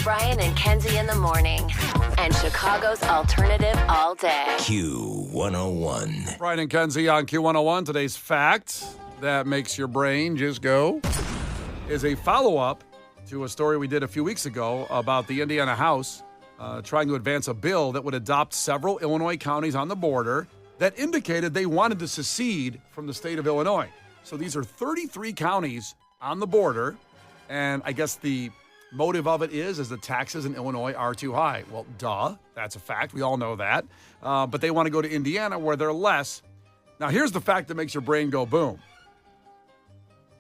Brian and Kenzie in the morning. And Chicago's alternative all day. Q101. Brian and Kenzie on Q101. Today's fact that makes your brain just go is a follow-up to a story we did a few weeks ago about the Indiana House trying to advance a bill that would adopt several Illinois counties on the border that indicated they wanted to secede from the state of Illinois. So these are 33 counties on the border, and I guess the motive of it is the taxes in Illinois are too high. Well, duh, that's a fact. We all know that. But they want to go to Indiana where they're less. Now, here's the fact that makes your brain go boom.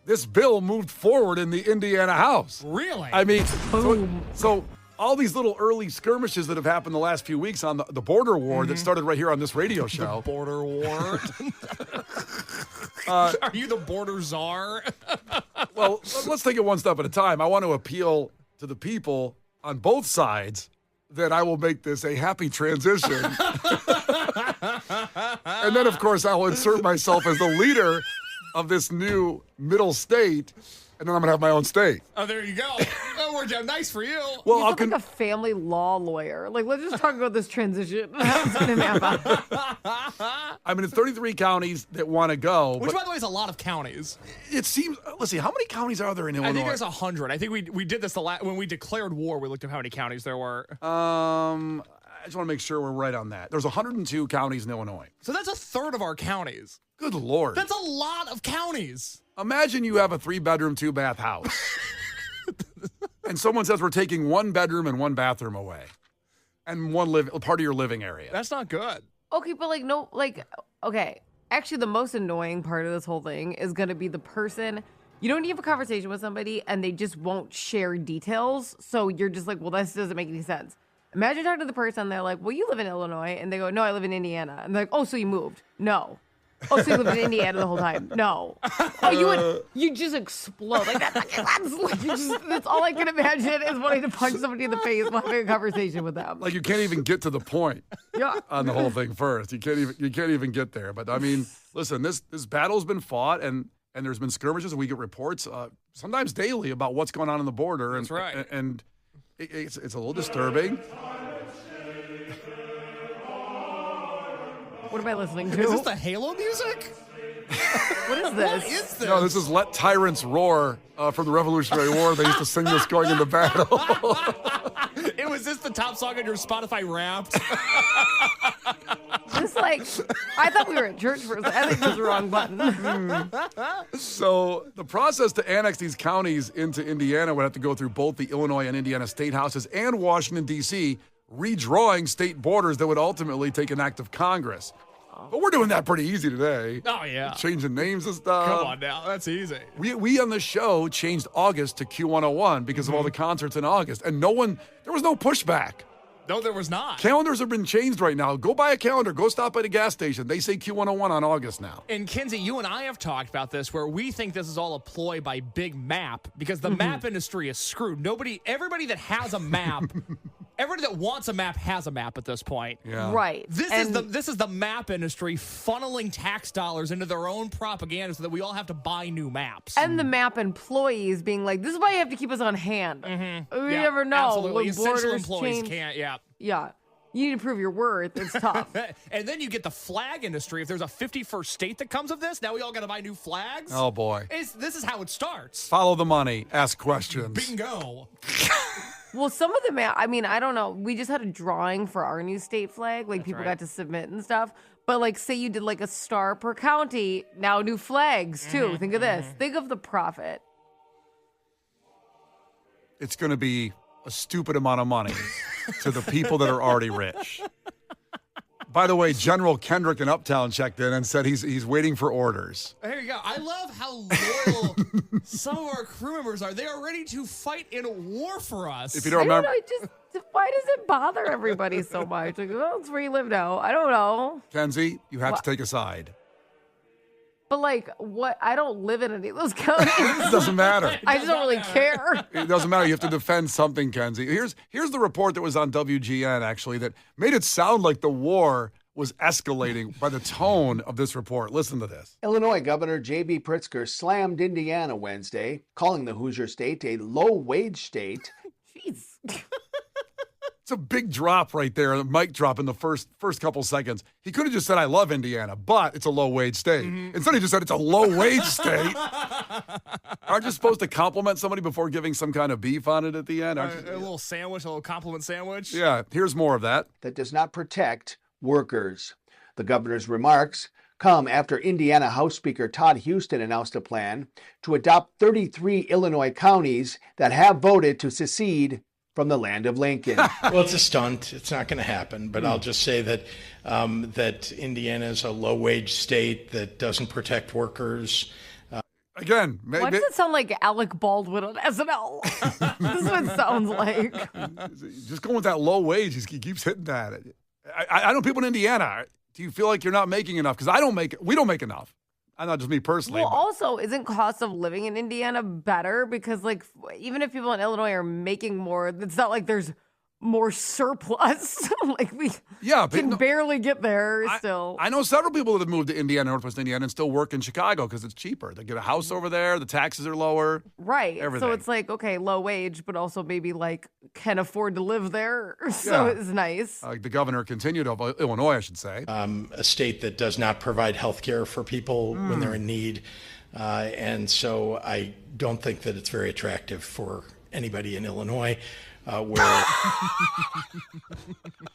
This bill moved forward in the Indiana House. Really? I mean, so all these little early skirmishes that have happened the last few weeks on the border war that started right here on this radio show. The border war. Are you the border czar? Well, let's take it one step at a time. I want to appeal to the people on both sides that I will make this a happy transition. And then, of course, I'll insert myself as the leader of this new middle state, and then I'm going to have my own state. Oh, there you go. That worked out nice for you. Well, You sound like a family law lawyer. Like, let's just talk about this transition. How it's going to happen. I mean, it's 33 counties that want to go. Which, but by the way, is a lot of counties. it seems, let's see, how many counties are there in Illinois? I think there's 100. I think we did this when we declared war. We looked at how many counties there were. I just want to make sure we're right on that. There's 102 counties in Illinois. So that's a third of our counties. Good Lord. That's a lot of counties. Imagine you have a 3-bedroom, 2-bath house. And someone says we're taking 1 bedroom and 1 bathroom away. And part of your living area. That's not good. Okay, but okay. Actually, the most annoying part of this whole thing is going to be the person. You don't have a conversation with somebody and they just won't share details. So you're just like, well, this doesn't make any sense. Imagine talking to the person, they're like, well, you live in Illinois. And they go, no, I live in Indiana. And they're like, oh, so you moved? No. Oh, so you lived in Indiana the whole time? No. Oh, you just explode. Like, that's all I can imagine is wanting to punch somebody in the face while having a conversation with them. Like you can't even get to the point Yeah. on the whole thing first. You can't even get there. But I mean, listen, this battle's been fought and there's been skirmishes and we get reports sometimes daily about what's going on the border. And, That's right. And it's a little disturbing. What am I listening to? Is this the Halo music? What is this? What is this? No, this is Let Tyrants Roar from the Revolutionary War. They used to sing this going into battle. Was this the top song on your Spotify Wrapped? Just I thought we were at church for a second. I think that's the wrong button. So the process to annex these counties into Indiana would have to go through both the Illinois and Indiana state houses and Washington, D.C., redrawing state borders that would ultimately take an act of Congress. But we're doing that pretty easy today. Oh, yeah. Changing names and stuff. Come on now. That's easy. We on the show changed August to Q101 because of all the concerts in August. And there was no pushback. No, there was not. Calendars have been changed right now. Go buy a calendar. Go stop at a gas station. They say Q101 on August now. And Kenzie, you and I have talked about this where we think this is all a ploy by Big Map because the map industry is screwed. Everybody that has a map, everybody that wants a map has a map at this point. Yeah. Right. This is the map industry funneling tax dollars into their own propaganda so that we all have to buy new maps. And the map employees being like, this is why you have to keep us on hand. We never know. Absolutely. When Essential borders employees change. can't, yeah. Yeah. You need to prove your worth. It's tough. And then you get the flag industry. If there's a 51st state that comes of this, now we all got to buy new flags. Oh, boy. This is how it starts. Follow the money. Ask questions. Bingo. Well, some of them, I mean, I don't know. We just had a drawing for our new state flag. Like, people got to submit and stuff. But, say you did, a star per county. Now new flags, too. Think of this. Think of the profit. It's going to be a stupid amount of money to the people that are already rich. By the way, General Kendrick in Uptown checked in and said he's waiting for orders. There you go. I love how loyal some of our crew members are. They are ready to fight in war for us. If you don't I don't remember, know. Why does it bother everybody so much? Well, it's where you live now. I don't know. Kenzie, you have to take a side. But what? I don't live in any of those counties. It doesn't matter. I just don't really care. It doesn't matter. You have to defend something, Kenzie. Here's the report that was on WGN, actually, that made it sound like the war was escalating by the tone of this report. Listen to this. Illinois Governor J.B. Pritzker slammed Indiana Wednesday, calling the Hoosier state a low-wage state. Jeez. It's a big drop right there, a mic drop in the first couple seconds. He could have just said, I love Indiana, but it's a low-wage state. Instead, he just said it's a low-wage state. Aren't you supposed to compliment somebody before giving some kind of beef on it at the end? A little sandwich, a little compliment sandwich. Yeah, here's more of that. That does not protect workers. The governor's remarks come after Indiana House Speaker Todd Houston announced a plan to adopt 33 Illinois counties that have voted to secede from the land of Lincoln. Well, it's a stunt. It's not going to happen. But I'll just say that that Indiana is a low-wage state that doesn't protect workers. Again, Why does it sound like Alec Baldwin on SNL? This is what it sounds like. just going with that low wage, he keeps hitting that. I know people in Indiana. Do you feel like you're not making enough? Because we don't make enough. Not just me personally. Well, but also, isn't cost of living in Indiana better? Because, like, even if people in Illinois are making more, it's not like there's more surplus. Like, we can barely get there still. I know several people that have moved to Indiana, Northwest Indiana, and still work in Chicago because it's cheaper. They get a house over there. The taxes are lower. Right. Everything. So it's like, okay, low wage, but also maybe, like, can afford to live there. So it's nice. The governor continued of Illinois, I should say. A state that does not provide health care for people when they're in need. And so I don't think that it's very attractive for anybody in Illinois. Where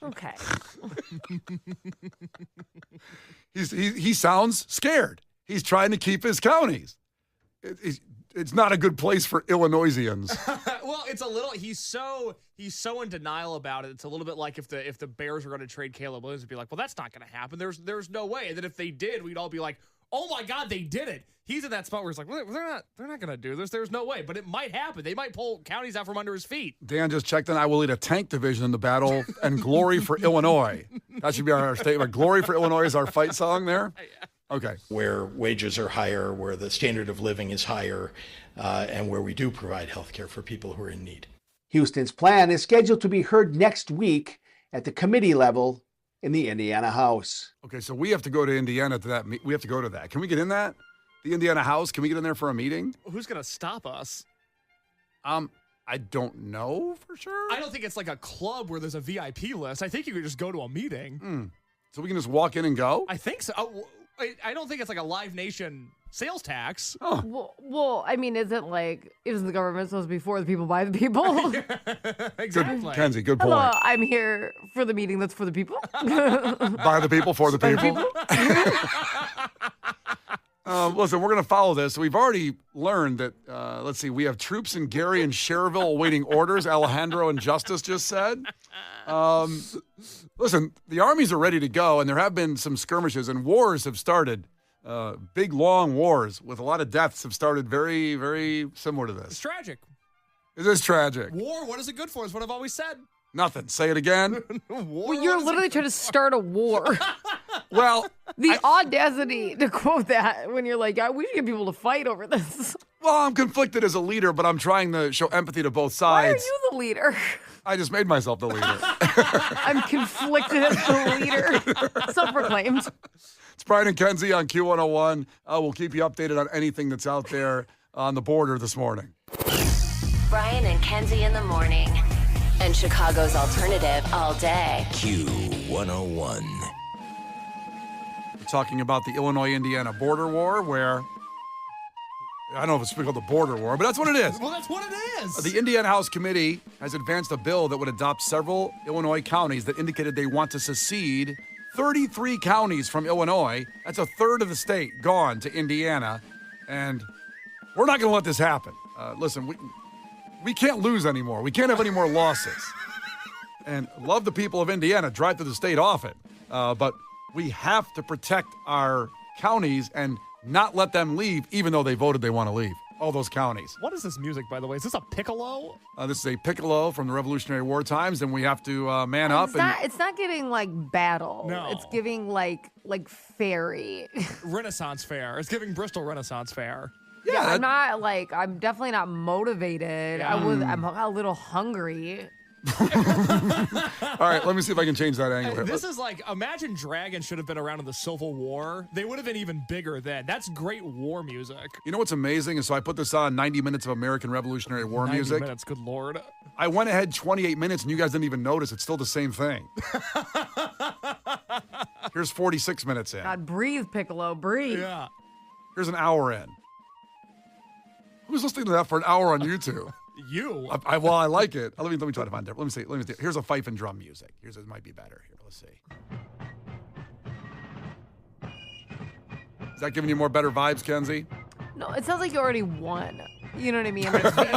Okay. he sounds scared. He's trying to keep his counties. It's not a good place for Illinoisians. Well, it's a little. He's so in denial about it. It's a little bit like if the Bears were going to trade Caleb Williams, it'd be like, well, that's not going to happen. There's no way. And then if they did, we'd all be like, oh my God, they did it. He's in that spot where he's like, well, they're not going to do this. There's no way. But it might happen. They might pull counties out from under his feet. Dan just checked in. I will lead a tank division in the battle and glory for Illinois. That should be our statement. Glory for Illinois is our fight song there. Okay. Where wages are higher, where the standard of living is higher, and where we do provide health care for people who are in need. Houston's plan is scheduled to be heard next week at the committee level in the Indiana House. Okay, so we have to go to Indiana to that. We have to go to that. Can we get in that? The Indiana House? Can we get in there for a meeting? Who's going to stop us? I don't know for sure. I don't think it's like a club where there's a VIP list. I think you could just go to a meeting. So we can just walk in and go? I think so. I don't think it's like a Live Nation sales tax. Oh. Well, I mean, isn't the government supposed to be for the people, by the people? Exactly. Good, Kenzie, good point. Hello, I'm here for the meeting that's for the people. By the people, for the people. Listen, we're going to follow this. We've already learned that, we have troops in Gary and Cherville awaiting orders, Alejandro and Justice just said. Listen, the armies are ready to go, and there have been some skirmishes, and wars have started. Big, long wars with a lot of deaths have started very, very similar to It's this. tragic. It is tragic. War, what is it good for is what I've always said. Nothing. Say it again. War, Well, you're literally trying to start a war. Well, The audacity to quote that when you're like, we should get people to fight over this. I'm conflicted as a leader, but I'm trying to show empathy to both Why are sides. you the leader? I just made myself the leader. I'm conflicted as the leader. Self-proclaimed. It's Brian and Kenzie on Q101. We'll keep you updated on anything that's out there on the border this morning. Brian and Kenzie in the morning. And Chicago's alternative all day. Q101. We're talking about the Illinois-Indiana border war, where I don't know if it's called the border war, but that's what it is. Well, that's what it is. The Indiana House Committee has advanced a bill that would adopt several Illinois counties that indicated they want to secede 33 counties from Illinois. That's a third of the state gone to Indiana. And we're not going to let this happen. Listen, we can't lose anymore. We can't have any more losses. And love the people of Indiana. Drive through the state often. But we have to protect our counties and not let them leave, even though they voted they want to leave. All those counties. What is this music, by the way? Is this a piccolo? This is a piccolo from the Revolutionary War times, and we have to man up. It's not giving like battle. No. It's giving like fairy. Renaissance Fair. It's giving Bristol Renaissance Fair. I'm definitely not motivated. Yeah. I'm a little hungry. All right, let me see if I can change that angle here. This is like, imagine dragons should have been around in the Civil War. They would have been even bigger then. That's great war music. You know what's amazing? And so I put this on 90 minutes of American Revolutionary War 90 music. minutes, good Lord. I went ahead 28 minutes and you guys didn't even notice. It's still the same thing. Here's 46 minutes in. God, breathe, Piccolo, breathe. Yeah. Here's an hour in. Who's listening to that for an hour on YouTube? You. I like it. Let me try to find it. Let me see. Here's a fife and drum music. It might be better. Here, let's see. Is that giving you more better vibes, Kenzie? No, it sounds like you already won. You know what I mean? Like, it's like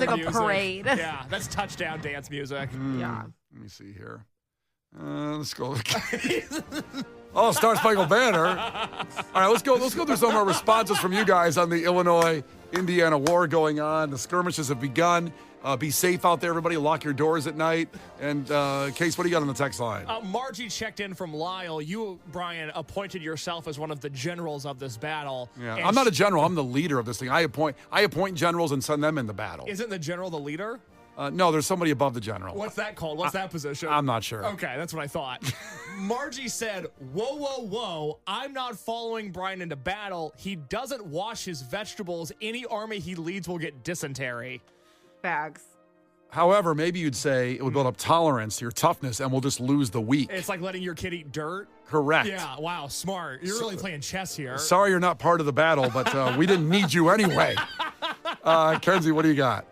a Music. parade. Yeah, that's touchdown dance music. Yeah. Let me see here. Let's go. Oh, Star Spangled Banner. All right, let's go through some of our responses from you guys on the Illinois-Indiana war going on. The skirmishes have begun. Be safe out there, everybody. Lock your doors at night. And Case, what do you got on the text line? Margie checked in from Lyle. You, Brian, appointed yourself as one of the generals of this battle. Yeah, And I'm not a general. I'm the leader of this thing. I appoint generals and send them in the battle. Isn't the general the leader? No, there's somebody above the general. What's that called? What's that position? I'm not sure. Okay, that's what I thought. Margie said, whoa, whoa, whoa. I'm not following Brian into battle. He doesn't wash his vegetables. Any army he leads will get dysentery. Bags. However, maybe you'd say it would build up tolerance to your toughness and we'll just lose the weak. It's like letting your kid eat dirt. Correct. Yeah, wow, smart. You're really playing chess here. Sorry you're not part of the battle, but we didn't need you anyway. Kenzie, what do you got?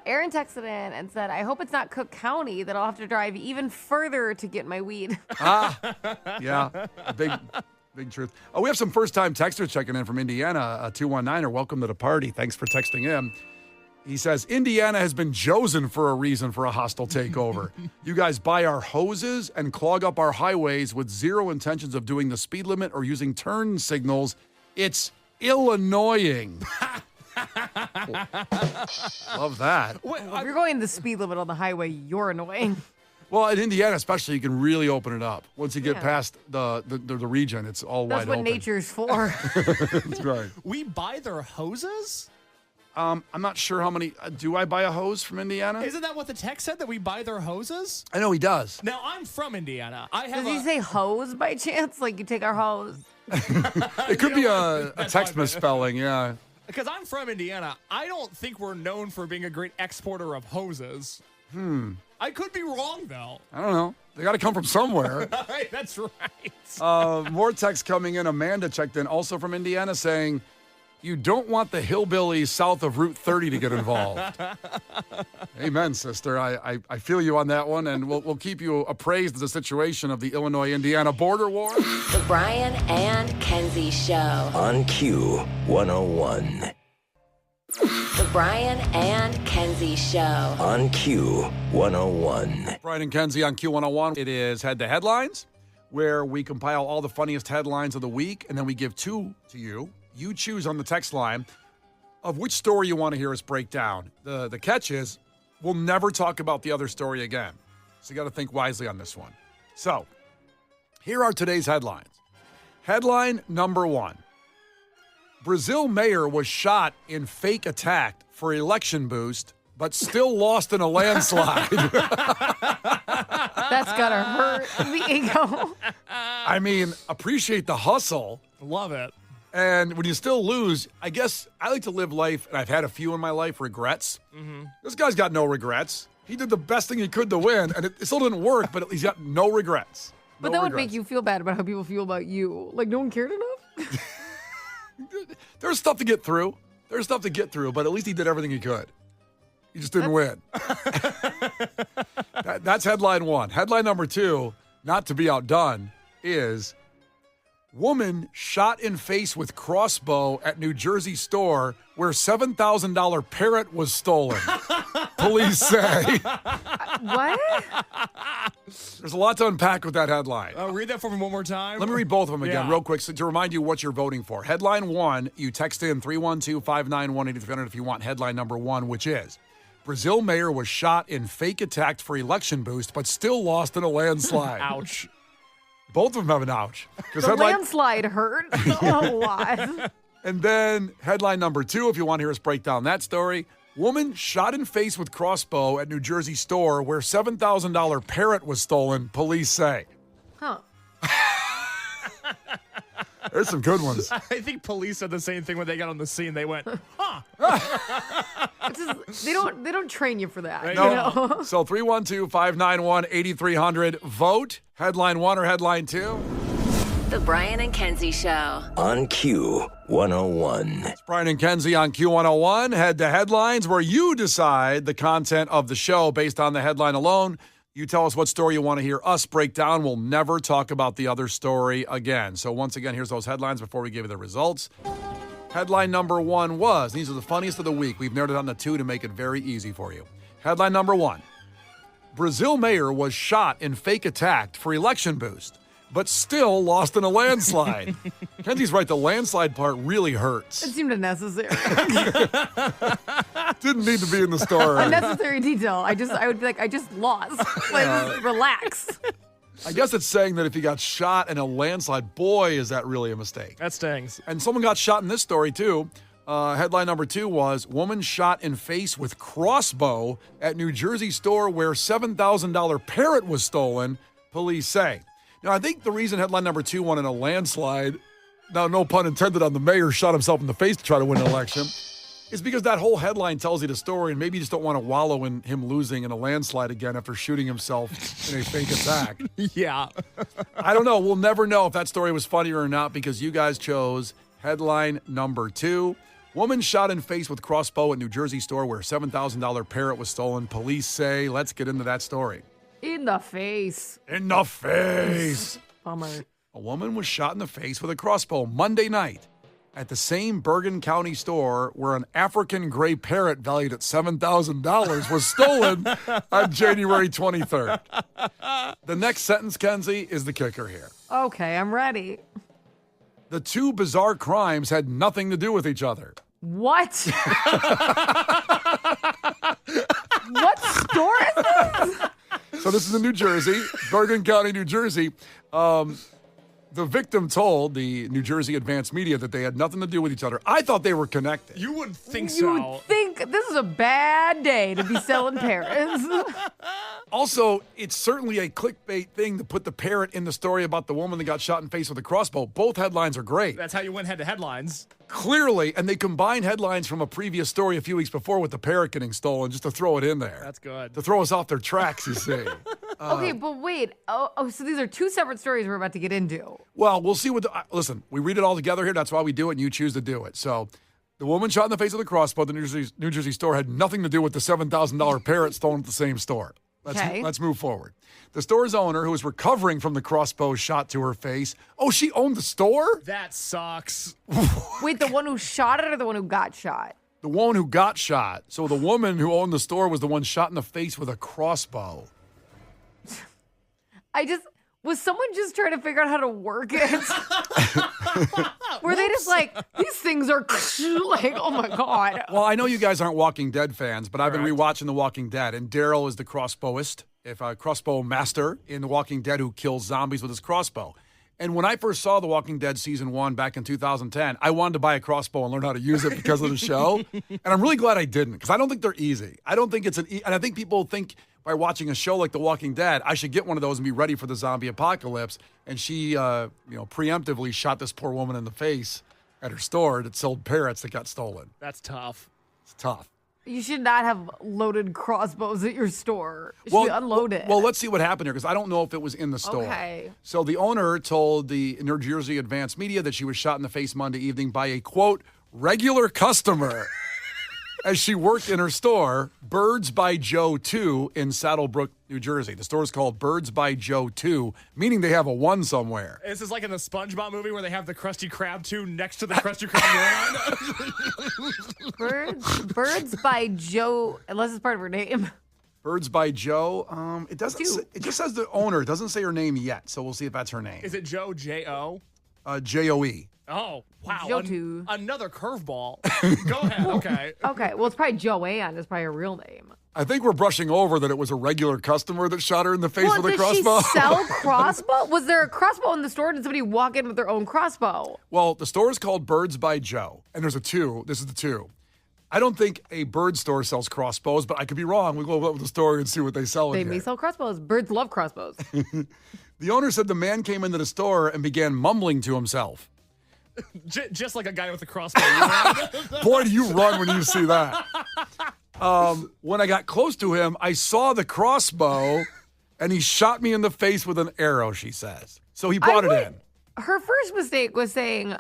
Aaron texted in and said, I hope it's not Cook County that I'll have to drive even further to get my weed. Yeah, big truth. Oh, we have some first-time texters checking in from Indiana. 219er, welcome to the party. Thanks for texting in. He says, Indiana has been chosen for a reason for a hostile takeover. You guys buy our hoses and clog up our highways with zero intentions of doing the speed limit or using turn signals. It's Illinoising. Love that. If you're going the speed limit on the highway, you're annoying. Well, in Indiana especially, you can really open it up. Once you get Yeah. past the region, it's all That's wide what open. nature's for. That's right. We buy their hoses? I'm not sure how many. Do I buy a hose from Indiana? Isn't that what the text said, that we buy their hoses? I know he does. Now, I'm from Indiana. I have Does he say hose by chance? Like you take our hose? It could be a That's text fine. misspelling, yeah. Because I'm from Indiana, I don't think we're known for being a great exporter of hoses. I could be wrong, though. I don't know. They got to come from somewhere. All right, that's right. More text coming in. Amanda checked in, also from Indiana, saying, you don't want the hillbillies south of Route 30 to get involved. Amen, sister. I feel you on that one, and we'll keep you appraised of the situation of the Illinois-Indiana border war. The Brian and Kenzie Show. On Q 101. The Brian and Kenzie Show. On Q 101. Brian and Kenzie on Q101. It is Head to Headlines, where we compile all the funniest headlines of the week, and then we give two to you. You choose on the text line of which story you want to hear us break down. The catch is we'll never talk about the other story again. So you got to think wisely on this one. So here are today's headlines. Headline number 1. Brazil mayor was shot in fake attack for election boost, but still lost in a landslide. That's gotta hurt the ego. I mean, appreciate the hustle. Love it. And when you still lose, I guess I like to live life, and I've had a few in my life, regrets. This guy's got no regrets. He did the best thing he could to win, and it still didn't work, but he's got no regrets. But that would make you feel bad about how people feel about you. Like no one cared enough? There's stuff to get through. But at least he did everything he could. He just didn't win. That's headline 1. Headline number 2, not to be outdone, is woman shot in face with crossbow at New Jersey store where $7,000 parrot was stolen. Police say. What? There's a lot to unpack with that headline. Read that for me one more time. Let me read both of them again Yeah. real quick so to remind you what you're voting for. Headline 1, you text in 312-591-8300 if you want headline number 1, which is Brazil mayor was shot in fake attack for election boost, but still lost in a landslide. Ouch. Both of them have an ouch. 'Cause The landslide hurt a lot. And then headline number 2, if you want to hear us break down that story, Woman shot in face with crossbow at New Jersey store where $7,000 parrot was stolen, police say. Huh. There's some good ones. I think police said the same thing when they got on the scene. They went, huh. It's just, they don't train you for that. Right. You know? So 312-591-8300. Vote. Headline 1 or headline 2? The Brian and Kenzie Show. On Q101. It's Brian and Kenzie on Q101. Head to headlines where you decide the content of the show based on the headline alone. You tell us what story you want to hear us break down. We'll never talk about the other story again. So once again, here's those headlines before we give you the results. Headline number 1 was, these are the funniest of the week. We've narrowed it down to 2 to make it very easy for you. Headline number 1, Brazil mayor was shot in fake attack for election boost, but still lost in a landslide. Kenzie's right, the landslide part really hurts. It seemed unnecessary. Didn't need to be in the story. Unnecessary detail. I would be like, I just lost. Like, relax. I guess it's saying that if he got shot in a landslide, boy, is that really a mistake. That stings. And someone got shot in this story, too. Headline number 2 was, woman shot in face with crossbow at New Jersey store where $7,000 parrot was stolen, police say. Now, I think the reason headline number 2 won in a landslide, now no pun intended on the mayor shot himself in the face to try to win an election, is because that whole headline tells you the story, and maybe you just don't want to wallow in him losing in a landslide again after shooting himself in a fake attack. Yeah. I don't know. We'll never know if that story was funnier or not because you guys chose headline number 2. Woman shot in face with crossbow at New Jersey store where $7,000 parrot was stolen. Police say, let's get into that story. In the face. In the face. Bummer. A woman was shot in the face with a crossbow Monday night at the same Bergen County store where an African gray parrot valued at $7,000 was stolen on January 23rd. The next sentence, Kenzie, is the kicker here. Okay, I'm ready. The 2 bizarre crimes had nothing to do with each other. What? What store is this? So this is in New Jersey, Bergen County, New Jersey. The victim told the New Jersey Advanced Media that they had nothing to do with each other. I thought they were connected. You would think You would think this is a bad day to be selling parrots. Also, it's certainly a clickbait thing to put the parrot in the story about the woman that got shot in the face with a crossbow. Both headlines are great. That's how you win head to headlines. Clearly, and they combine headlines from a previous story a few weeks before with the parrot getting stolen just to throw it in there. That's good. To throw us off their tracks, you see. Okay, but wait. Oh, so these are 2 separate stories we're about to get into. Well, we'll see what listen, we read it all together here. That's why we do it, and you choose to do it. So the woman shot in the face with a crossbow at the New Jersey store had nothing to do with the $7,000 parrot stolen at the same store. Let's move forward. The store's owner, who was recovering from the crossbow shot to her face. Oh, she owned the store? That sucks. Wait, the one who shot it or the one who got shot? The one who got shot. So the woman who owned the store was the one shot in the face with a crossbow. Was someone just trying to figure out how to work it? Were they just like, these things are like, oh my God. Well, I know you guys aren't Walking Dead fans, but I've been rewatching The Walking Dead, and Daryl is the crossbowist, if a crossbow master in The Walking Dead who kills zombies with his crossbow. And when I first saw The Walking Dead season 1 back in 2010, I wanted to buy a crossbow and learn how to use it because of the show. And I'm really glad I didn't, because I don't think they're easy. I don't think it's and I think people think by watching a show like The Walking Dead, I should get one of those and be ready for the zombie apocalypse. And she, preemptively shot this poor woman in the face at her store that sold parrots that got stolen. That's tough. It's tough. You should not have loaded crossbows at your store. It should be unloaded. Well, let's see what happened here, because I don't know if it was in the store. Okay. So the owner told the New Jersey Advanced Media that she was shot in the face Monday evening by a, quote, regular customer as she worked in her store, Birds by Joe 2 in Saddlebrook, New Jersey. The store is called Birds by Joe 2, meaning they have a 1 somewhere. This is like in the SpongeBob movie where they have the Krusty Krab 2 next to the Krusty Krab 1. Birds by Joe, unless it's part of her name. Birds by Joe. It doesn't. It just says the owner. It doesn't say her name yet. So we'll see if that's her name. Is it Joe J-O? J-O-E. Oh, wow. Joe 2. Another curveball. Go ahead. Okay. Okay, well, it's probably Joanne. It's probably her real name. I think we're brushing over that it was a regular customer that shot her in the face with a crossbow. Did she sell crossbow? Was there a crossbow in the store? Did somebody walk in with their own crossbow? Well, the store is called Birds by Joe, and there's a 2. This is the 2. I don't think a bird store sells crossbows, but I could be wrong. We'll go up with the store and see what they sell in They here. may sell crossbows. Birds love crossbows. The owner said the man came into the store and began mumbling to himself. Just like a guy with a crossbow. You know? Boy, do you run when you see that. When I got close to him, I saw the crossbow, and he shot me in the face with an arrow, she says. So he brought it in. Her first mistake was saying,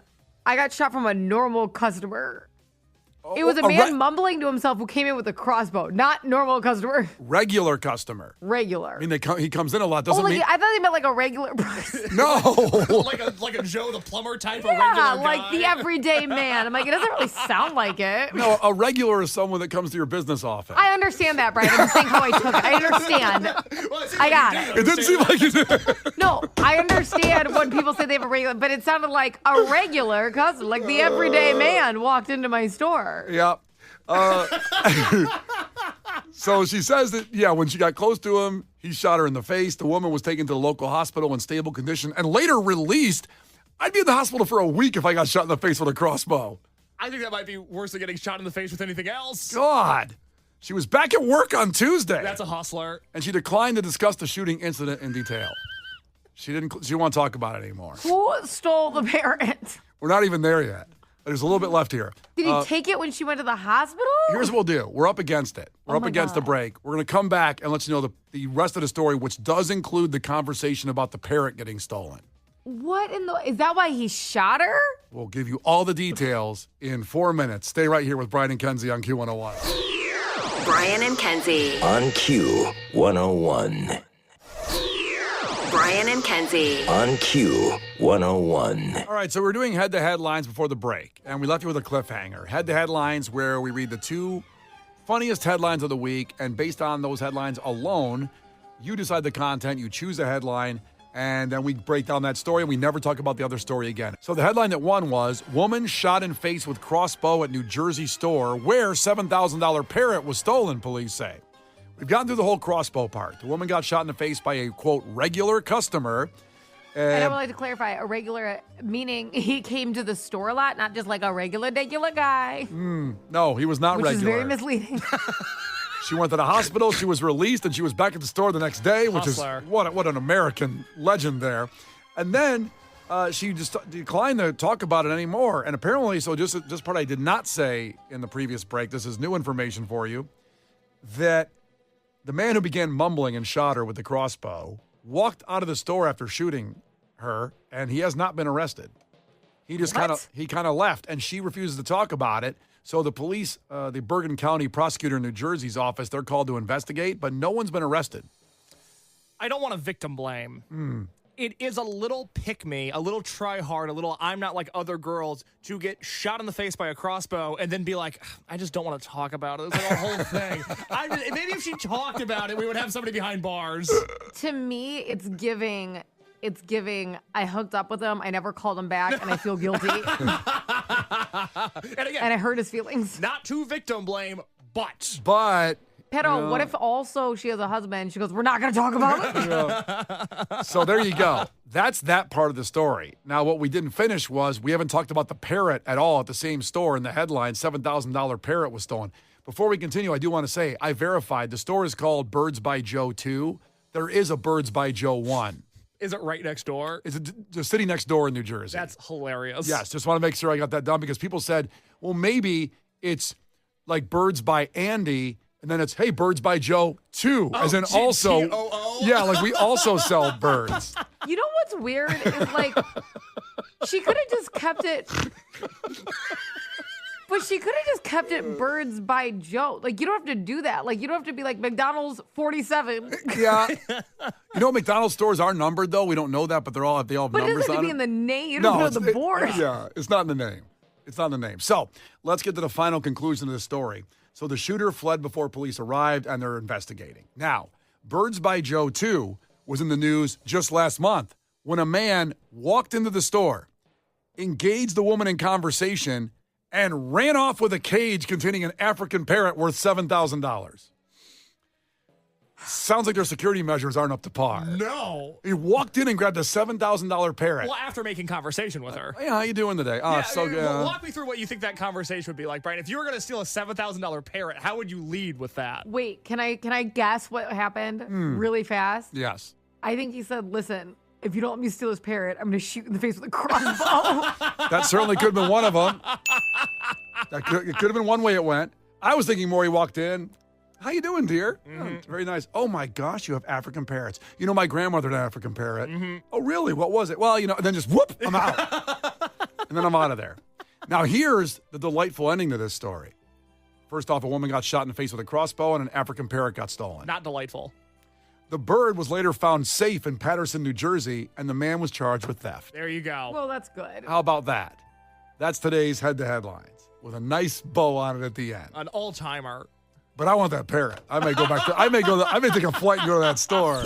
I got shot from a normal customer. It was a man mumbling to himself who came in with a crossbow, not normal customer. Regular customer. Regular. I mean, he comes in a lot. Doesn't mean... I thought he meant like a regular person. No. like a Joe the plumber type of Yeah, regular guy. like the everyday man. I'm like, it doesn't really sound like it. No, a regular is someone that comes to your business office. I understand that, Brian. I'm just saying how I took it. I understand. I got it. It didn't seem like you did. No, I understand when people say they have a regular, but it sounded like a regular customer, like the everyday man walked into my store. Yeah. So she says that, when she got close to him, he shot her in the face. The woman was taken to the local hospital in stable condition and later released. I'd be in the hospital for a week if I got shot in the face with a crossbow. I think that might be worse than getting shot in the face with anything else. God. She was back at work on Tuesday. That's a hustler. And she declined to discuss the shooting incident in detail. She didn't want to talk about it anymore. Who stole the parent? We're not even there yet. There's a little bit left here. Did he take it when she went to the hospital? Here's what we'll do. We're up against it. We're up against the break. We're going to come back and let you know the rest of the story, which does include the conversation about the parrot getting stolen. What in the... Is that why he shot her? We'll give you all the details in 4 minutes. Stay right here with Brian and Kenzie on Q101. Brian and Kenzie. On Q101. Brian and Kenzie. On Q101. All right, so we're doing head-to-head lines before the break, and we left you with a cliffhanger. Head-to-head lines where we read the 2 funniest headlines of the week, and based on those headlines alone, you decide the content, you choose a headline, and then we break down that story, and we never talk about the other story again. So the headline that won was, Woman Shot in Face with Crossbow at New Jersey Store Where $7,000 Parrot Was Stolen, police say. We've gotten through the whole crossbow part. The woman got shot in the face by a, quote, regular customer. And I would like to clarify, a regular, meaning he came to the store a lot, not just like a regular guy. No, he was not Which regular. is very misleading. She went to the hospital, she was released, and she was back at the store the next day, which Hustler. is what an American legend there. And then she just declined to talk about it anymore. And apparently, so just part I did not say in the previous break, this is new information for you, that the man who began mumbling and shot her with the crossbow walked out of the store after shooting her, and he has not been arrested. He just kind of left, and she refuses to talk about it. So the police, the Bergen County prosecutor in New Jersey's office, they're called to investigate, but no one's been arrested. I don't want to victim blame. It is a little pick-me, a little try-hard, a little I'm not like other girls to get shot in the face by a crossbow and then be like, I just don't want to talk about it. It's like a whole thing. Maybe if she talked about it, we would have somebody behind bars. To me, it's giving, I hooked up with him, I never called him back, and I feel guilty. And again, And I hurt his feelings. not to victim blame, but But Pedro, what if also she has a husband? She goes, we're not going to talk about it. so there you go. That's that part of the story. Now, what we didn't finish was we haven't talked about the parrot at all at the same store in the headline. $7,000 parrot was stolen. Before we continue, I do want to say I verified the store is called Birds by Joe 2. There is a Birds by Joe 1. is it right next door? It's the city next door in New Jersey. That's hilarious. Yes, just want to make sure I got that done because people said, well, maybe it's like Birds by Andy, and then it's, hey, Birds by Joe 2, as in also. G-O-O? Yeah, like we also sell birds. You know what's weird is like, she could have just kept it. But she could have just kept it Birds by Joe. Like, you don't have to do that. Like, you don't have to be like McDonald's 47. Yeah. You know, McDonald's stores are numbered, though. We don't know that, but they all have But it numbers doesn't have to on be them. in the name. You don't know the board. Yeah, it's not in the name. It's not in the name. So let's get to the final conclusion of the story. So the shooter fled before police arrived, and they're investigating. Now, Birds by Joe 2 was in the news just last month when a man walked into the store, engaged the woman in conversation, and ran off with a cage containing an African parrot worth $7,000. Sounds like their security measures aren't up to par. No. He walked in and grabbed a $7,000 parrot. Well, after making conversation with her. Hey, how you doing today? Oh, Yeah, so good. well, walk me through what you think that conversation would be like, Brian. If you were going to steal a $7,000 parrot, how would you lead with that? Wait, can I guess what happened really fast? Yes. I think he said, listen, if you don't let me steal this parrot, I'm going to shoot you in the face with a crossbow. That certainly could have been one of them. It could have been one way it went. I was thinking more he walked in. How you doing, dear? Oh, very nice. Oh, my gosh, you have African parrots. You know, my grandmother had an African parrot. Oh, really? What was it? Well, you know, and then just whoop, I'm out. And then I'm out of there. Now, here's the delightful ending to this story. First off, a woman got shot in the face with a crossbow and an African parrot got stolen. Not delightful. The bird was later found safe in Patterson, New Jersey, and the man was charged with theft. There you go. Well, that's good. How about that? That's today's head to headlines with a nice bow on it at the end. An all-timer. But I want that parrot. I may go back to. I may take a flight and go to that store.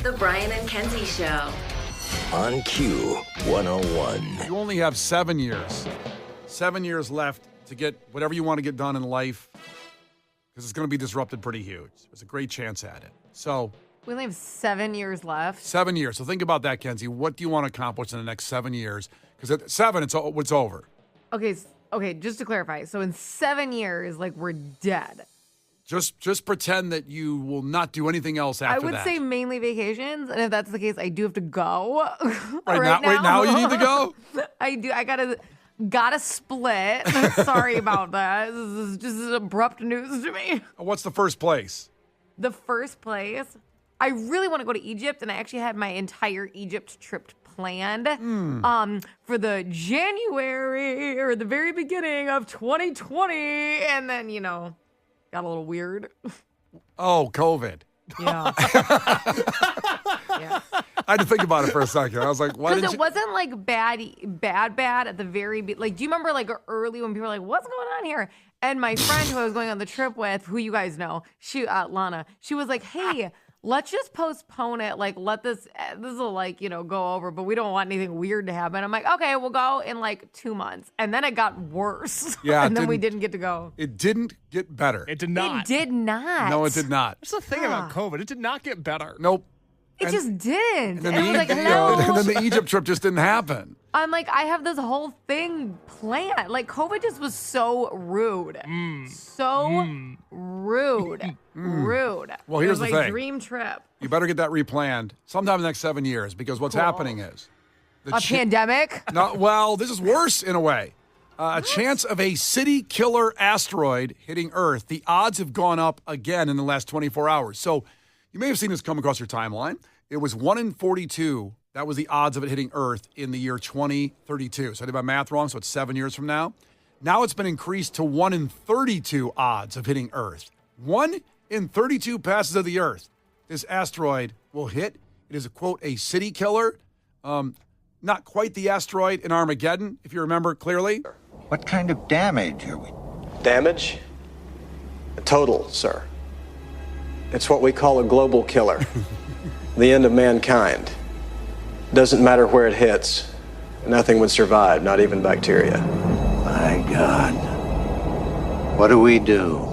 The Brian and Kenzie Show. On Q 101. You only have 7 years. 7 years left to get whatever you want to get done in life, because it's going to be disrupted pretty huge. There's a great chance at it. So We only have 7 years left. 7 years. So think about that, Kenzie. What do you want to accomplish in the next 7 years? Because at 7, it's over. Okay, just to clarify. So in 7 years, like, we're dead. Just pretend that you will not do anything else after I that. would say mainly vacations, and if that's the case, I do have to go. Right now you need to go? I do. I gotta split. Sorry about that. This is just abrupt news to me. What's the first place? The first place, I really want to go to Egypt, and I actually had my entire Egypt trip planned for the January or the very beginning of 2020, and then, you know, got a little weird. Oh, COVID. Yeah. Yeah. I had to think about it for a second. I was like, why didn't Because you? it wasn't like bad at the very like, do you remember like early when people were like, what's going on here? And my friend who I was going on the trip with, who you guys know, Lana, she was like, hey, let's just postpone it. Like, let this will like, you know, go over, but we don't want anything weird to happen. I'm like, okay, we'll go in like 2 months. And then it got worse. Yeah, and then we didn't get to go. It didn't get better. It did not. It did not. No, it did not. That's the thing about COVID. It did not get better. Nope. It just didn't. And then, And I was like, and hello. then the Egypt trip just didn't happen. I'm like, I have this whole thing planned. Like, COVID just was so rude. So rude. Rude. Well, here's it was the my thing. dream trip. You better get that replanned sometime in the next 7 years, because what's happening is A pandemic? No, well, this is worse in a way. A chance of a city killer asteroid hitting Earth. The odds have gone up again in the last 24 hours. So you may have seen this come across your timeline. It was 1 in 42. That was the odds of it hitting Earth in the year 2032. So I did my math wrong, so it's 7 years from now. Now it's been increased to 1 in 32 odds of hitting Earth. 1 in 32 passes of the Earth. This asteroid will hit. It is, quote, a city killer. Not quite the asteroid in Armageddon, if you remember clearly. What kind of damage are we? Damage? Total, sir. It's what we call a global killer. The end of mankind. Doesn't matter where it hits. Nothing would survive, not even bacteria. My God. What do we do?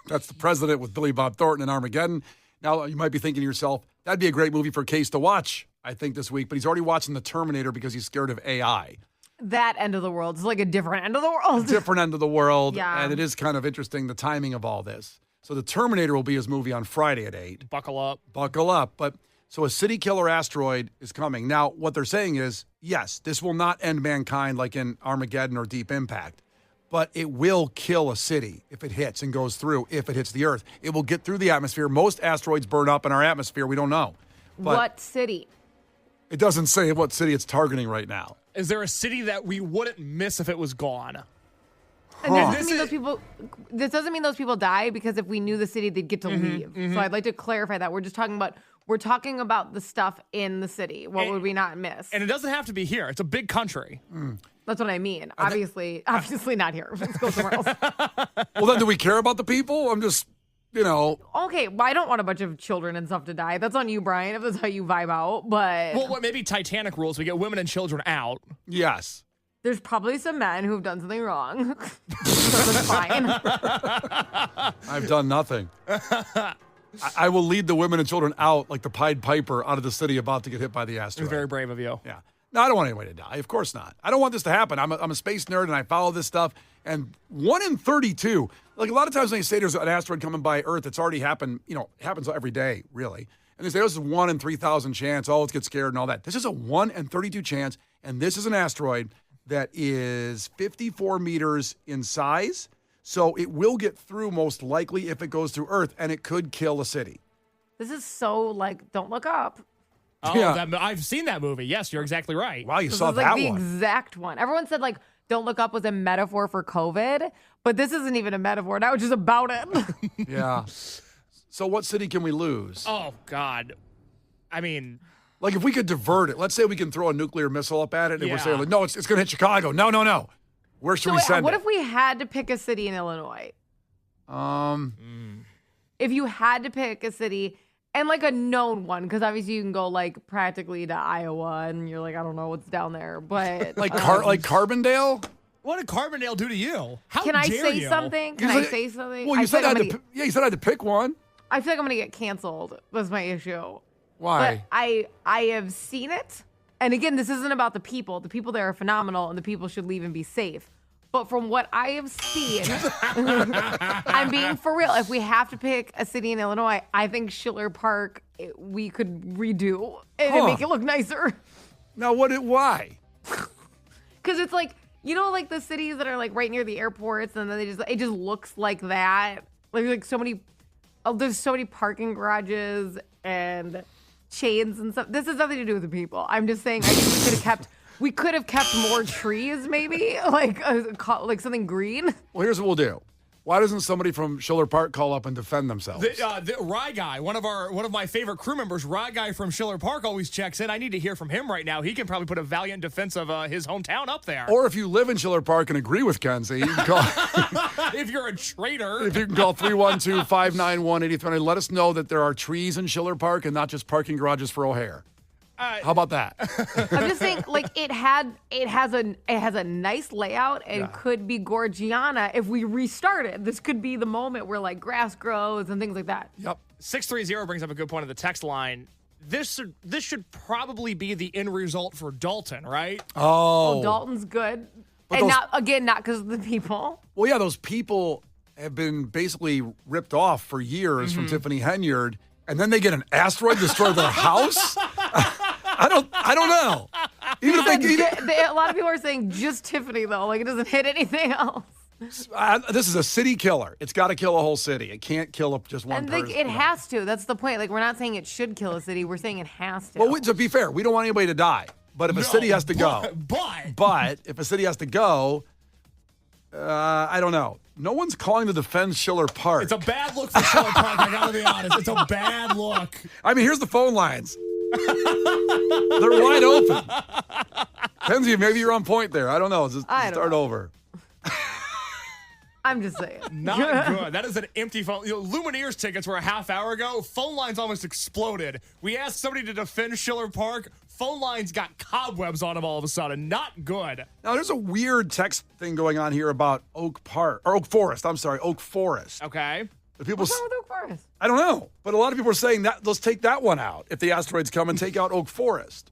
That's the president with Billy Bob Thornton in Armageddon. Now, you might be thinking to yourself, that'd be a great movie for Case to watch, I think, this week. But he's already watching The Terminator because he's scared of AI. That end of the world is like a different end of the world. Different end of the world. Yeah. And it is kind of interesting, the timing of all this. So The Terminator will be his movie on Friday at 8. Buckle up. Buckle up. But so a city killer asteroid is coming. Now, what they're saying is, yes, this will not end mankind like in Armageddon or Deep Impact, but it will kill a city if it hits and goes through, if it hits the Earth. It will get through the atmosphere. Most asteroids burn up in our atmosphere. We don't know. But What city? it doesn't say what city it's targeting right now. Is there a city that we wouldn't miss if it was gone? And this doesn't mean those people die, because if we knew the city, they'd get to leave. So I'd like to clarify that. We're talking about the stuff in the city. What would we not miss? And it doesn't have to be here. It's a big country. That's what I mean. Obviously not here. Let's go somewhere else. Well, then do we care about the people? I'm just, Okay, well, I don't want a bunch of children and stuff to die. That's on you, Brian, if that's how you vibe out. But Well, maybe Titanic rules. We get women and children out. yes. there's probably some men who've done something wrong. So that's fine. I've done nothing. I will lead the women and children out like the Pied Piper out of the city about to get hit by the It asteroid. was very brave of you. Yeah. No, I don't want anybody to die. Of course not. I don't want this to happen. I'm a space nerd and I follow this stuff. And 1 in 32, like a lot of times when they say there's an asteroid coming by Earth, it's already happened, it happens every day, really. And they say, this is 1 in 3,000 chance. Oh, let's get scared and all that. This is a 1 in 32 chance. And this is an asteroid that is 54 meters in size. So it will get through most likely if it goes through Earth, and it could kill a city. This is so Don't Look Up. Oh, Yeah. I've seen that movie. Yes, you're exactly right. Wow, you This saw is like that the one. exact one. Everyone said Don't Look Up was a metaphor for COVID, but this isn't even a metaphor. Now it's just about it. Yeah. So what city can we lose? Oh, God. I mean, Like if we could divert it, let's say we can throw a nuclear missile up at it, and we're Yeah. saying, no, it's going to hit Chicago. No. Where should we send what it? if we had to pick a city in Illinois? Um, If you had to pick a city and a known one, because obviously you can go practically to Iowa, and you're I don't know what's down there, but like Carbondale? what did Carbondale do to you? How can I dare say you? something? Can You I said- say something? Well, you said you said I had to pick one. I feel like I'm gonna get canceled. Was my issue. Why? But I have seen it, and again, this isn't about the people. The people there are phenomenal, and the people should leave and be safe. But from what I have seen, I'm being for real. If we have to pick a city in Illinois, I think Schiller Park we could redo and make it look nicer. Now, why? Because it's the cities that are right near the airports, and then it just looks like that. So many, there's so many parking garages and chains and stuff. This has nothing to do with the people. I'm just saying I think we could have kept more trees, maybe like something green. Well, here's what we'll do. Why doesn't somebody from Schiller Park call up and defend themselves? The Rye Guy, one of my favorite crew members, Rye Guy from Schiller Park, always checks in. I need to hear from him right now. He can probably put a valiant defense of his hometown up there. Or if you live in Schiller Park and agree with Kenzie, you can call. If you're a traitor. If you can call 312-591-8300, let us know that there are trees in Schiller Park and not just parking garages for O'Hare. How about that? I'm just saying, it has a nice layout and could be Gorgiana if we restart it. This could be the moment where grass grows and things like that. Yep. 630 brings up a good point on the text line. This should probably be the end result for Dalton, right? Oh. Well, Dalton's good, But and those- not because of the people. Well, yeah, those people have been basically ripped off for years from Tiffany Henyard, and then they get an asteroid destroy their house? I don't know. Even if A lot of people are saying just Tiffany though, it doesn't hit anything else. this is a city killer. It's got to kill a whole city. It can't kill just one And person. it has to. That's the point. We're not saying it should kill a city. We're saying it has to. Well, to be fair, we don't want anybody to die. But if a city has to go, but if a city has to go, I don't know. No one's calling to defend Schiller Park. It's a bad look for Schiller Park, I gotta be honest. It's a bad look. I mean, here's the phone lines. They're wide open. Kenzie, maybe you're on point there. I don't know. Just I don't start know. over. I'm just saying. Not good. That is an empty phone. Lumineers tickets were a half hour ago. Phone lines almost exploded. We asked somebody to defend Schiller Park. Phone lines got cobwebs on them all of a sudden. Not good. Now, there's a weird text thing going on here about Oak Forest. Oak Forest. Okay. The people, What's wrong with Oak Forest? I don't know, but a lot of people are saying that let's take that one out if the asteroids come and take out Oak Forest.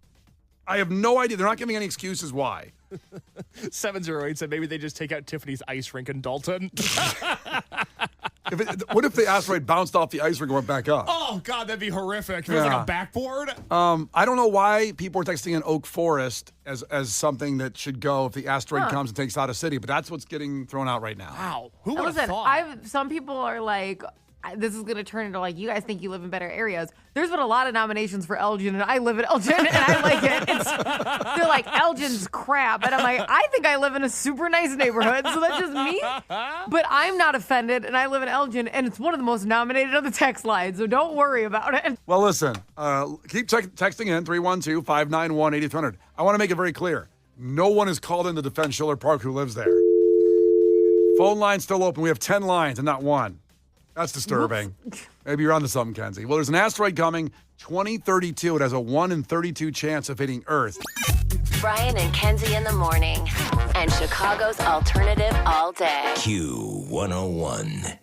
I have no idea. They're not giving any excuses why. 708 said maybe they just take out Tiffany's ice rink in Dalton. What if the asteroid bounced off the ice rink and went back up? Oh, God, that'd be horrific. If it was like a backboard. I don't know why people are texting in Oak Forest as something that should go if the asteroid comes and takes out a city, but that's what's getting thrown out right now. Wow. Who would have Listen, thought? some people are this is going to turn into you guys think you live in better areas. There's been a lot of nominations for Elgin, and I live in Elgin, and I like it. They're like, Elgin's crap. And I'm like, I think I live in a super nice neighborhood, so that's just me. But I'm not offended, and I live in Elgin, and it's one of the most nominated on the text line, so don't worry about it. Well, listen, keep texting in 312-591-8300. I want to make it very clear. No one is called in to defend Schiller Park who lives there. Phone line's still open. We have 10 lines and not one. That's disturbing. Maybe you're onto something, Kenzie. Well, there's an asteroid coming, 2032. It has a 1 in 32 chance of hitting Earth. Brian and Kenzie in the morning. And Chicago's alternative all day. Q101.